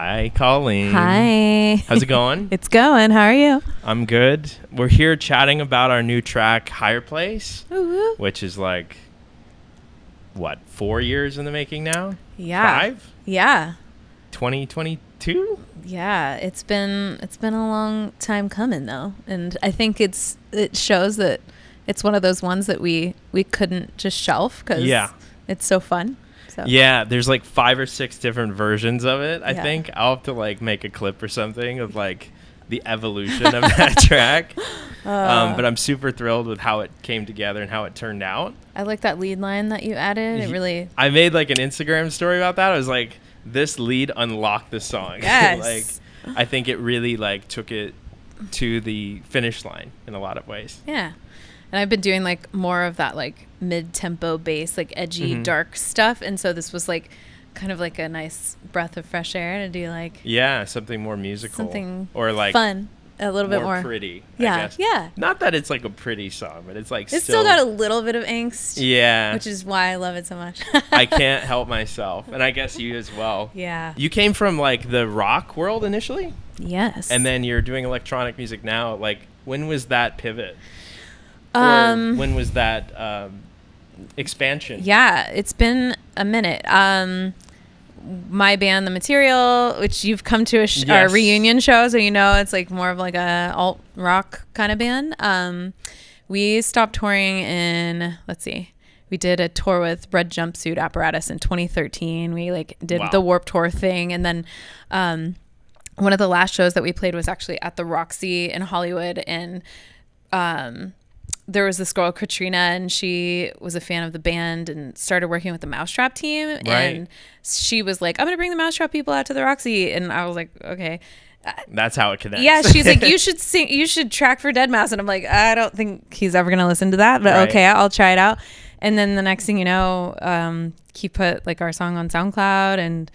Hi, Colleen. Hi. How's it going? It's going. How are you? I'm good. We're here chatting about our new track, Higher Place, Woo-woo. which is like, what, 4 years in the making now? Yeah. 5? Yeah. 2022? Yeah. It's been a long time coming though, and I think it shows that it's one of those ones that we couldn't just shelf because it's so fun. So. Yeah, there's like 5 or 6 different versions of it. I think I'll have to like make a clip or something of like the evolution of that track. But I'm super thrilled with how it came together and how it turned out. I like that lead line that you added. I made like an Instagram story about that. I was like, this lead unlocked the song. Yes. Like, I think it really like took it to the finish line in a lot of ways. Yeah. And I've been doing like more of that like mid-tempo bass, like edgy, dark stuff. And so this was like kind of like a nice breath of fresh air to do like... Yeah, something more musical. Something or like fun. A little bit more pretty, yeah, I guess. Yeah. Not that it's like a pretty song, but it's like it's still got a little bit of angst. Yeah. Which is why I love it so much. I can't help myself. And I guess you as well. Yeah. You came from like the rock world initially? Yes. And then you're doing electronic music now. Like, when was that pivot? Or when was that expansion? Yeah, it's been a minute. My band, The Material, which you've come to our reunion show, so you know it's like more of like a alt rock kind of band. We stopped touring in, we did a tour with Red Jumpsuit Apparatus in 2013. We like did the Warped Tour thing, and then one of the last shows that we played was actually at the Roxy in Hollywood, and there was this girl, Katrina, and she was a fan of the band and started working with the Mousetrap team. Right. And she was like, I'm going to bring the Mousetrap people out to the Roxy. And I was like, okay. That's how it connects. Yeah, she's like, you should track for deadmau5. And I'm like, I don't think he's ever going to listen to that. But okay, I'll try it out. And then the next thing you know, he put like our song on SoundCloud, and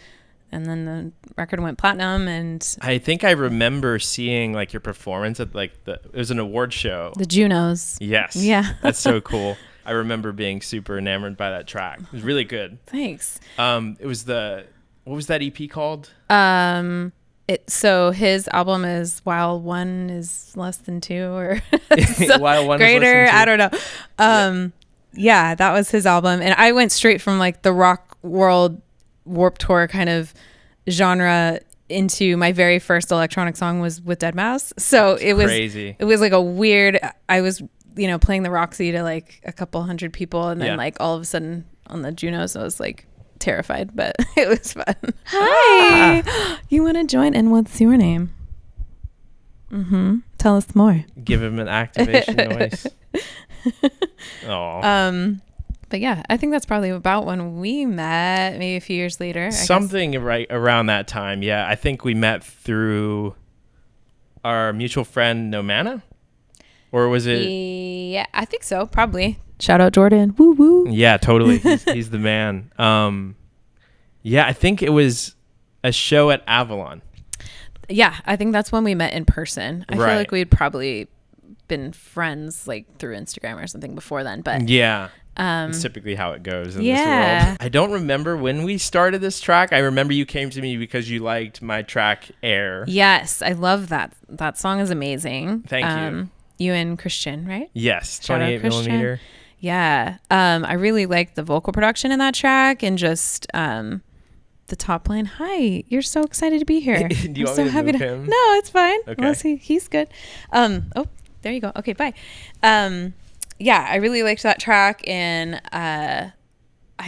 then the record went platinum. And I think I remember seeing like your performance at like it was an award show. The Junos. Yes. Yeah. That's so cool. I remember being super enamored by that track. It was really good. Thanks. It was what was that EP called? So his album is While One Is Less Than Two, or While One greater. Is Less Than Two. I don't know. Yeah, that was his album, and I went straight from like the rock world Warped Tour kind of genre into my very first electronic song was with deadmau5. So it was crazy. It was like a weird. I was playing the Roxy to like a couple hundred people, and then like all of a sudden on the Junos I was like terrified, but it was fun. Hi, you want to join? And what's your name? Tell us more. Give him an activation noise. Oh. But yeah, I think that's probably about when we met, maybe a few years later. Something right around that time. Yeah, I think we met through our mutual friend Nomana, or was it? Yeah, I think so. Probably. Shout out Jordan. Woo woo. Yeah, totally. He's the man. Yeah, I think it was a show at Avalon. Yeah, I think that's when we met in person. I feel like we'd probably been friends like through Instagram or something before then, but yeah. It's typically how it goes in this world. I don't remember when we started this track. I remember you came to me because you liked my track Air. Yes, I love that. That song is amazing. Thank you. You and Christian, right? Yes, 28 millimeter. Yeah. I really liked the vocal production in that track, and just the top line. Hi, you're so excited to be here. Do you want me to move him? No, it's fine. Okay. Unless he's good. Oh, there you go. Okay, bye. Yeah, I really liked that track, and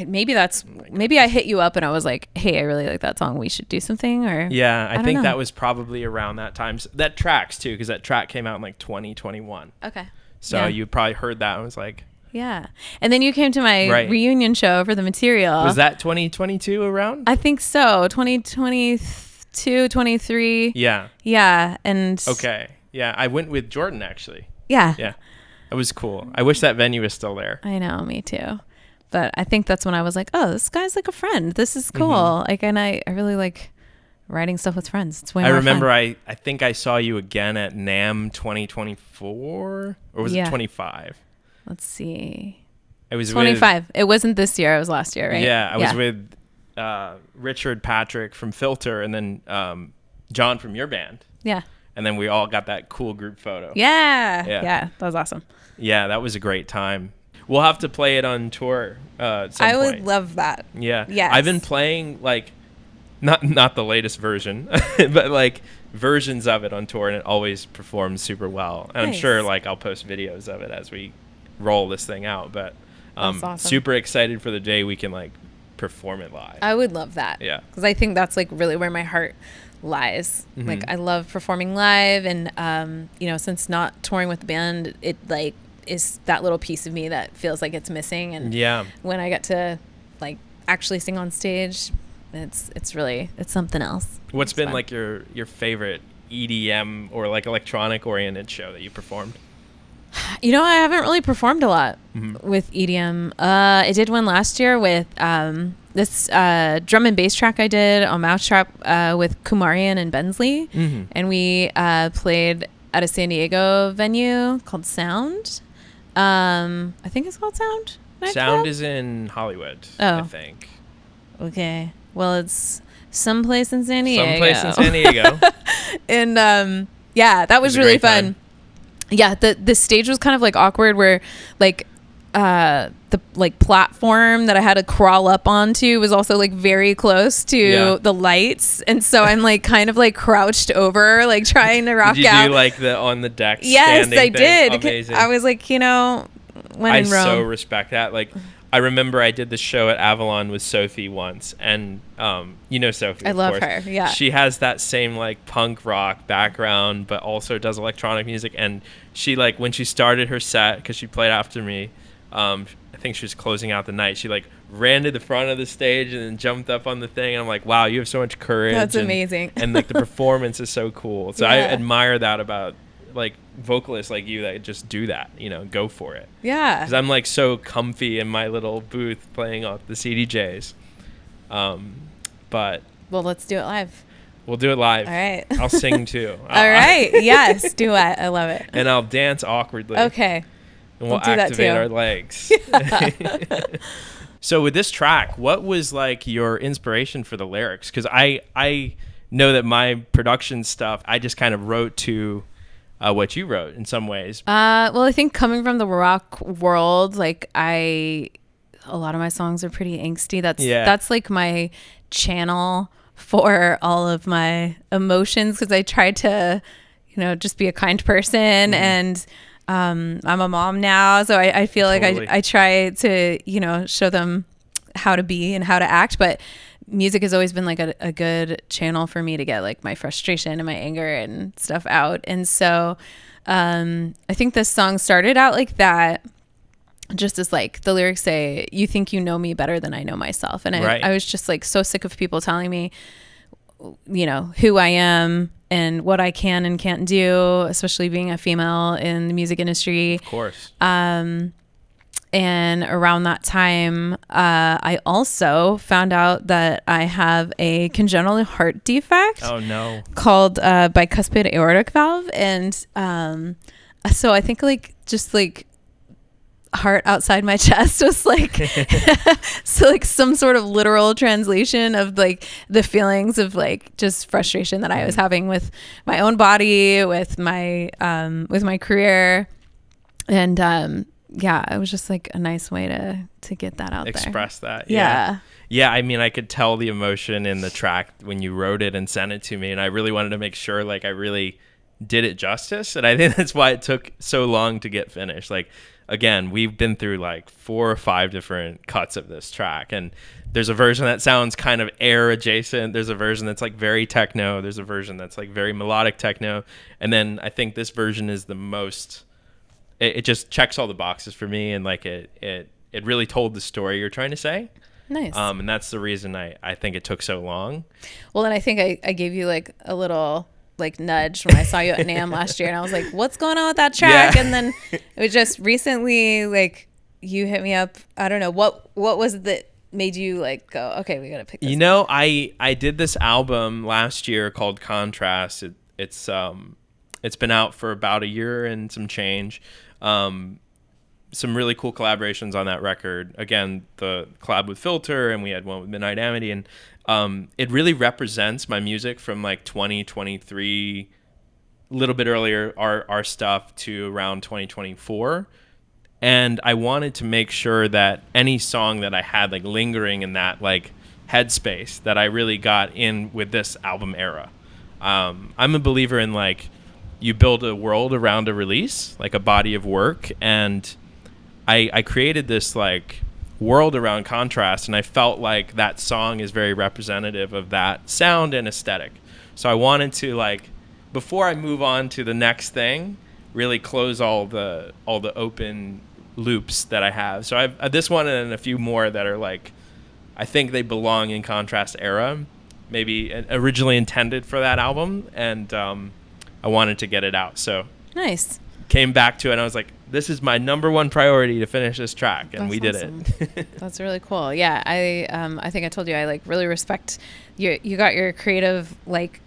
maybe I hit you up and I was like, hey, I really like that song. We should do something. Or yeah, I think that was probably around that time. So that tracks too, because that track came out in like 2021. Okay. So you probably heard that and was like, yeah. And then you came to my reunion show for The Material. Was that 2022 around? I think so. 2022, 23. Yeah. Yeah. And okay. Yeah, I went with Jordan actually. Yeah. Yeah. It was cool. I wish that venue was still there. I know, me too. But I think that's when I was like, oh, this guy's like a friend. This is cool. Like, and I really like writing stuff with friends. It's way more remember fun. I think I saw you again at NAMM 2024, or was it 25? Let's see. It was 25. It wasn't this year. It was last year, right? Yeah, I was with Richard, Patrick from Filter, and then John from your band. Yeah. And then we all got that cool group photo. Yeah. That was awesome. Yeah, that was a great time. We'll have to play it on tour at some point. Would love that. Yeah. Yes. I've been playing like not the latest version, but like versions of it on tour, and it always performs super well. And nice. I'm sure like I'll post videos of it as we roll this thing out, but awesome. Super excited for the day we can like perform it live. I would love that. Yeah. Because I think that's like really where my heart lies. Mm-hmm. Like I love performing live, and since not touring with the band, it like is that little piece of me that feels like it's missing. And when I get to like actually sing on stage, it's something else. What's been fun. Like your favorite EDM or like electronic oriented show that you performed? I haven't really performed a lot with EDM. I did one last year with this drum and bass track I did on deadmau5 with Kumarian and Bensley. And we played at a San Diego venue called Sound. I think it's called Sound. Sound is in Hollywood, I think. Okay. Well, it's someplace in San Diego. And that was really fun. Time. Yeah, the stage was kind of like awkward, where like the like platform that I had to crawl up onto was also like very close to the lights, and so I'm like kind of like crouched over, like trying to rock out. Did you do like the on the deck? Yes, I thing? did. Amazing. I was like, when in Rome. I so respect that. Like, I remember I did the show at Avalon with Sophie once, and Sophie. I love her. Yeah, she has that same like punk rock background, but also does electronic music. And she like when she started her set, because she played after me, I think she was closing out the night. She like ran to the front of the stage and then jumped up on the thing. And I'm like, wow, you have so much courage. That's amazing. And like the performance is so cool. So I admire that about like vocalists like you that just do that, go for it. Yeah. Because I'm like so comfy in my little booth playing off the CDJs. But well, let's do it live. We'll do it live. All right. I'll sing too. All right. Yes, do it. I love it. And I'll dance awkwardly. Okay. And we'll activate our legs. So with this track, what was like your inspiration for the lyrics? Because I know that my production stuff, I just kind of wrote to what you wrote in some ways. Well, I think coming from the rock world, like a lot of my songs are pretty angsty. That's like my channel for all of my emotions, because I try to, just be a kind person. And I'm a mom now, so I feel totally. Like I try to, show them how to be and how to act. But music has always been like a good channel for me to get like my frustration and my anger and stuff out. And so I think this song started out like that, just as like the lyrics say, you think you know me better than I know myself. And I was just like so sick of people telling me, who I am and what I can and can't do, especially being a female in the music industry. Of course. And around that time, I also found out that I have a congenital heart defect. Oh, no. Called bicuspid aortic valve. And so I think just heart outside my chest was like so like some sort of literal translation of like the feelings of like just frustration that I was having with my own body, with my career. And it was just like a nice way to get that out there. Express that. Yeah. Yeah, I mean, I could tell the emotion in the track when you wrote it and sent it to me, and I really wanted to make sure like I really did it justice. And I think that's why it took so long to get finished. Like, again, we've been through like 4 or 5 different cuts of this track, and there's a version that sounds kind of air adjacent. There's a version that's like very techno. There's a version that's like very melodic techno. And then I think this version is the most, it just checks all the boxes for me. And like it really told the story you're trying to say. Nice. And that's the reason I think it took so long. Well, then I think I gave you like a little like nudge when I saw you at NAMM last year, and I was like, what's going on with that track? Yeah. And then it was just recently like you hit me up. I don't know what was it that made you like go, okay, we gotta pick this up. I did this album last year called Contrast. It's been out for about a year and some change. some really cool collaborations on that record. Again, the collab with Filter, and we had one with Midnight Amity, and it really represents my music from like 2023, a little bit earlier, our stuff, to around 2024. And I wanted to make sure that any song that I had like lingering in that like headspace, that I really got in with this album era. I'm a believer in like, you build a world around a release, like a body of work, and I created this like world around Contrast, and I felt like that song is very representative of that sound and aesthetic. So I wanted to, like, before I move on to the next thing, really close all the open loops that I have. So I've this one and a few more that are like, I think they belong in Contrast era, maybe originally intended for that album, and I wanted to get it out. So nice. Came back to it, and I was like, this is my number one priority to finish this track, and That's we did awesome. it. That's really cool. Yeah, I think I told you I like really respect you got your creative like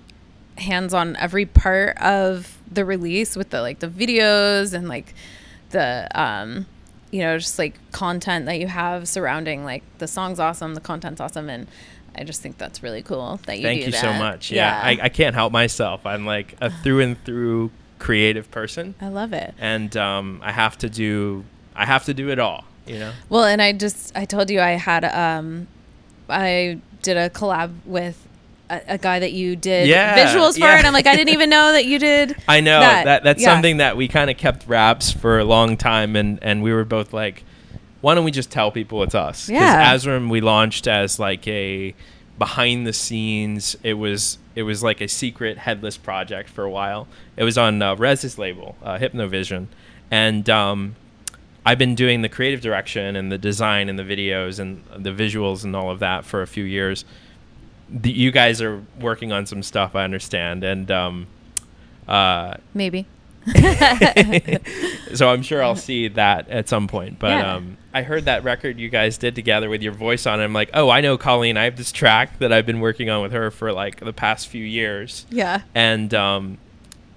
hands on every part of the release, with the like the videos and like the just like content that you have surrounding like the song's awesome, the content's awesome, and I just think that's really cool that you do that. Thank you so much. Yeah. I can't help myself. I'm like a through and through creative person. I love it. And I have to do it all, you know? Well, and I told you I had I did a collab with a guy that you did visuals for, and I'm like, I didn't even know that you did. I know that's something that we kind of kept wraps for a long time, and we were both like, why don't we just tell people it's us? Because Azram we launched as like a behind the scenes. It was like a secret headless project for a while. It was on Rez's label, Hypnovision, and I've been doing the creative direction and the design and the videos and the visuals and all of that for a few years. You guys are working on some stuff, I understand, and maybe. So I'm sure I'll see that at some point. But I heard that record you guys did together with your voice on it. I'm like, oh, I know Colleen. I have this track that I've been working on with her for like the past few years. Yeah. And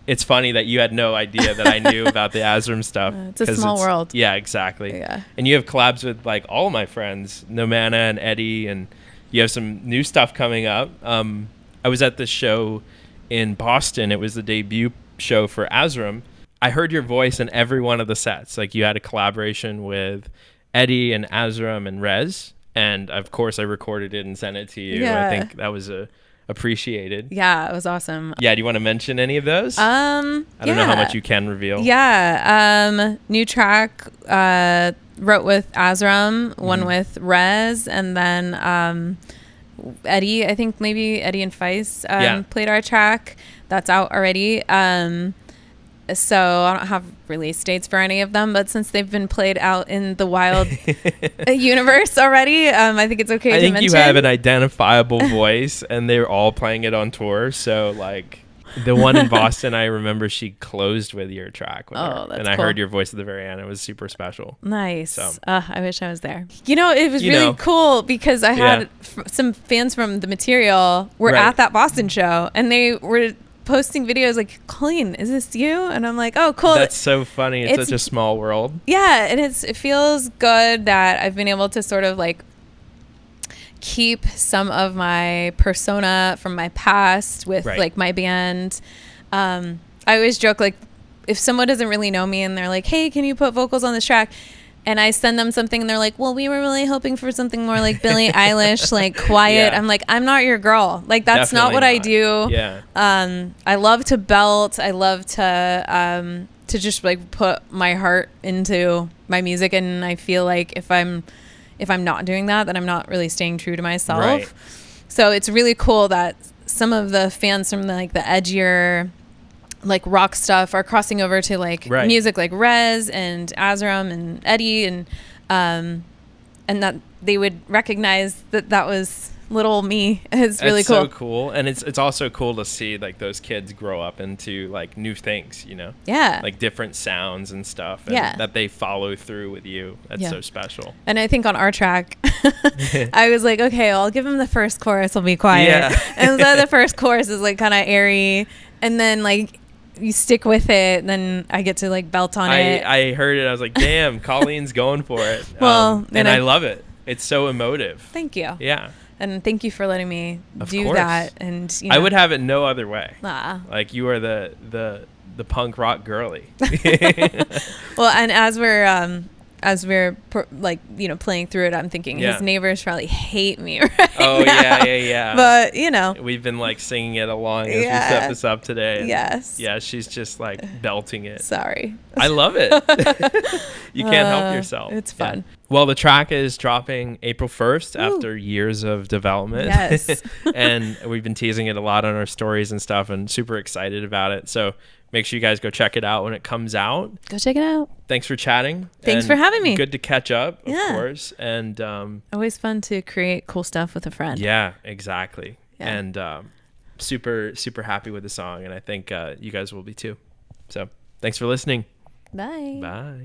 it's funny that you had no idea that I knew about the Azram stuff. It's a small world. Yeah, exactly. Yeah. And you have collabs with like all of my friends, Nomana and Eddie, and you have some new stuff coming up. I was at this show in Boston. It was the debut show for Azram. I heard your voice in every one of the sets. Like, you had a collaboration with Eddie and Azram and Rez, and of course I recorded it and sent it to you. Yeah. I think that was appreciated. Yeah, it was awesome. Yeah, do you want to mention any of those? I don't know how much you can reveal. Yeah. New track wrote with Azram, one with Rez, and then Eddie, I think maybe Eddie and Feist played our track. That's out already. So I don't have release dates for any of them, but since they've been played out in the wild universe already, I think it's okay to mention. I think you have an identifiable voice, and they're all playing it on tour. So like the one in Boston, I remember she closed with your track with her, that's and I cool. heard your voice at the very end. It was super special. Nice. So. I wish I was there. It was really cool because I had some fans from the material were at that Boston show, and they were posting videos like, Colleen, is this you? And I'm like, oh, cool. That's so funny. It's such a small world. Yeah, and it feels good that I've been able to sort of like keep some of my persona from my past with like my band. I always joke, like, if someone doesn't really know me and they're like, hey, can you put vocals on this track? And I send them something and they're like, well, we were really hoping for something more like Billie Eilish, like quiet. I'm like, I'm not your girl. Like, that's Definitely not what I do. Yeah. I love to belt. I love to just like put my heart into my music. And I feel like if I'm not doing that, then I'm not really staying true to myself. Right. So it's really cool that some of the fans from the edgier like rock stuff are crossing over to like music like Rez and Azram and Eddie, and that they would recognize that was little me. It's really cool. So cool. And it's also cool to see like those kids grow up into like new things, like different sounds and stuff, and that they follow through with you. That's so special. And I think on our track I was like, okay, I'll give him the first chorus, will be quiet. And so the first chorus is like kind of airy, and then like you stick with it, then I get to like belt on it. I heard it. I was like, damn, Colleen's going for it. Well, and I love it. It's so emotive. Thank you. Yeah. And thank you for letting me do course. that. And I would have it no other way. Like you are the punk rock girly. Well, and as we're like, you know, playing through it, I'm thinking his neighbors probably hate me right now. Yeah. But, you know. We've been like singing it along as we set this up today. And yes. Yeah, she's just like belting it. Sorry. I love it. You can't help yourself. It's fun. Yeah. Well, the track is dropping April 1st after years of development. Yes. And we've been teasing it a lot on our stories and stuff and super excited about it. So make sure you guys go check it out when it comes out. Go check it out. Thanks for chatting. Thanks for having me. Good to catch up, of course. And always fun to create cool stuff with a friend. Yeah, exactly. Yeah. And super, super happy with the song. And I think you guys will be too. So thanks for listening. Bye. Bye.